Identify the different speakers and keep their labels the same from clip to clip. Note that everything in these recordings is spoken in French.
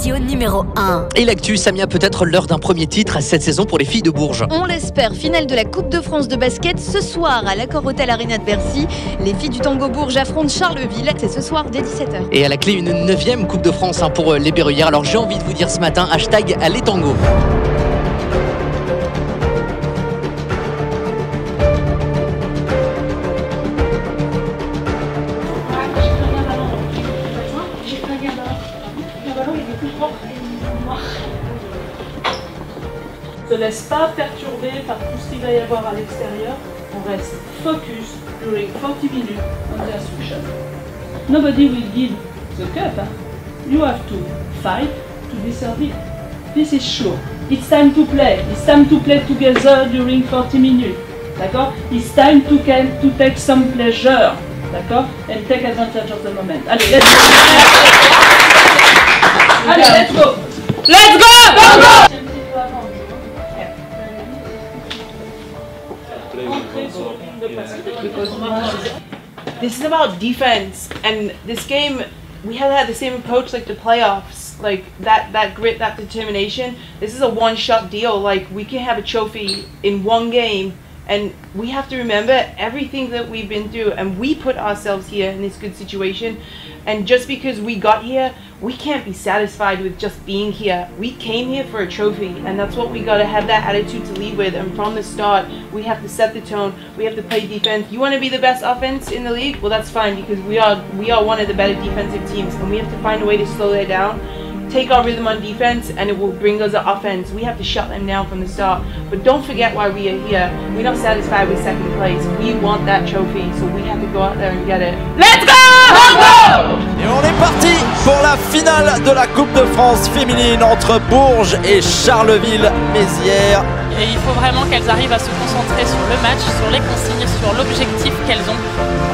Speaker 1: radio numéro 1.
Speaker 2: Et l'actu, Samia, peut-être l'heure d'un premier titre cette saison pour les filles de Bourges.
Speaker 3: On l'espère, finale de la Coupe de France de basket ce soir à l'Accor Hotel Arena de Bercy. Les filles du Tango Bourges affrontent Charleville, c'est ce soir dès 17h.
Speaker 2: Et à la clé, une 9e Coupe de France pour les Berruyères. Alors j'ai envie de vous dire ce matin, hashtag les tangos.
Speaker 4: Ne te laisse pas perturber par tout ce qu'il va y avoir à l'extérieur. On reste focus during 40 minutes on the instruction. Nobody will give the cup. You have to fight to deserve it. This is sure. It's time to play. It's time to play together during 40 minutes. D'accord? It's time to take some pleasure. D'accord? And take advantage of the moment. Allez, let's go! Allez, let's go! Let's go! Go, go!
Speaker 5: This is about defense, and this game we have had the same approach like the playoffs, like that grit, that determination. This is a one-shot deal. Like, we can have a trophy in one game, and we have to remember everything that we've been through, and we put ourselves here in this good situation. And just because we got here, we can't be satisfied with just being here. We came here for a trophy, and that's what we gotta have, that attitude to lead with. And from the start, we have to set the tone. We have to play defense. You want to be the best offense in the league? Well, that's fine, because we are one of the better defensive teams, and we have to find a way to slow that down, take our rhythm on defense, and it will bring us an offense. We have to shut them down from the start. But don't forget why we are here. We're not satisfied with second place. We want that trophy, so we have to go out there and get it. Let's go! Let's go!
Speaker 6: Et on est parti pour la finale de la Coupe de France féminine entre Bourges et Charleville-Mézières.
Speaker 7: Et il faut vraiment qu'elles arrivent à se concentrer sur le match, sur les consignes, sur l'objectif qu'elles ont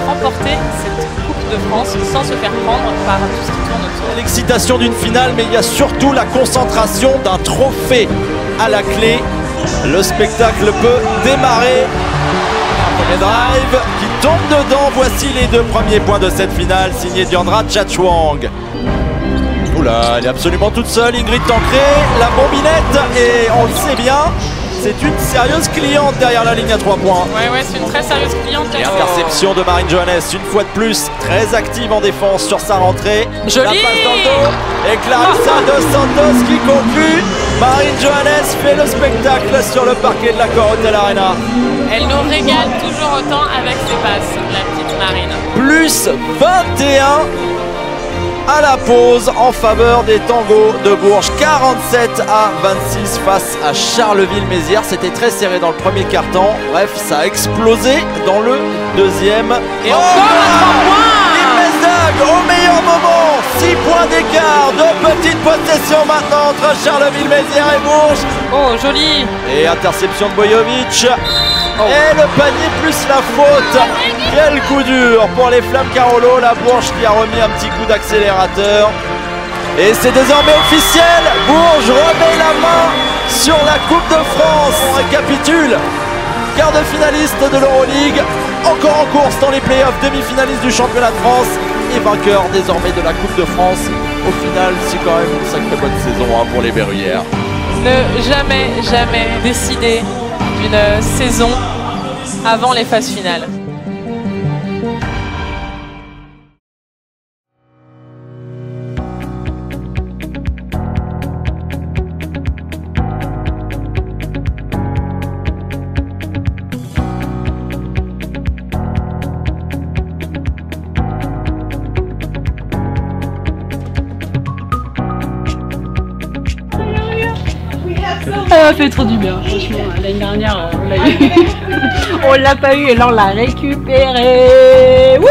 Speaker 7: remporté cette Coupe de France sans se faire prendre par tout ce qui tourne autour.
Speaker 6: L'excitation d'une finale, mais il y a surtout la concentration d'un trophée à la clé. Le spectacle peut démarrer. Un premier drive qui tombe dedans. Voici les deux premiers points de cette finale, signé Diandra Tchatchouang. Oula, elle est absolument toute seule, Ingrid Tancré, la bombinette, et on le sait bien, c'est une sérieuse cliente derrière la ligne à 3 points.
Speaker 7: Ouais, c'est une très sérieuse cliente.
Speaker 6: Et interception de Marine Johannes, une fois de plus, très active en défense sur sa rentrée.
Speaker 7: Jolie.
Speaker 6: La passe dans le dos, et Clarissa Dos Santos qui conclut. Marine Johannes fait le spectacle sur le parquet de l'Accor Hotel Arena.
Speaker 7: Elle nous régale toujours autant avec ses passes, la petite Marine.
Speaker 6: Plus 21 à la pause en faveur des tangos de Bourges. 47 à 26 face à Charleville-Mézières. C'était très serré dans le premier quart-temps. Bref, ça a explosé dans le deuxième.
Speaker 7: Et encore un 3 points.
Speaker 6: Au meilleur moment, 6 points d'écart, de petites possessions maintenant entre Charleville-Mézières et Bourges.
Speaker 7: Oh, joli.
Speaker 6: Et interception de Bojovic. Et le panier plus la faute. Quel coup dur pour les Flammes Carolo. La Bourges qui a remis un petit coup d'accélérateur. Et c'est désormais officiel. Bourges remet la main sur la Coupe de France. On récapitule. Quart de finaliste de l'Euroleague. Encore en course dans les playoffs, demi-finaliste du championnat de France et vainqueur désormais de la Coupe de France. Au final, c'est quand même une sacrée bonne saison pour les Berruyères.
Speaker 7: Ne jamais décider d'une saison avant les phases finales.
Speaker 4: Ça fait trop du bien, franchement. L'année dernière, on l'a eu. On l'a pas eu et là on l'a récupéré. Wouh!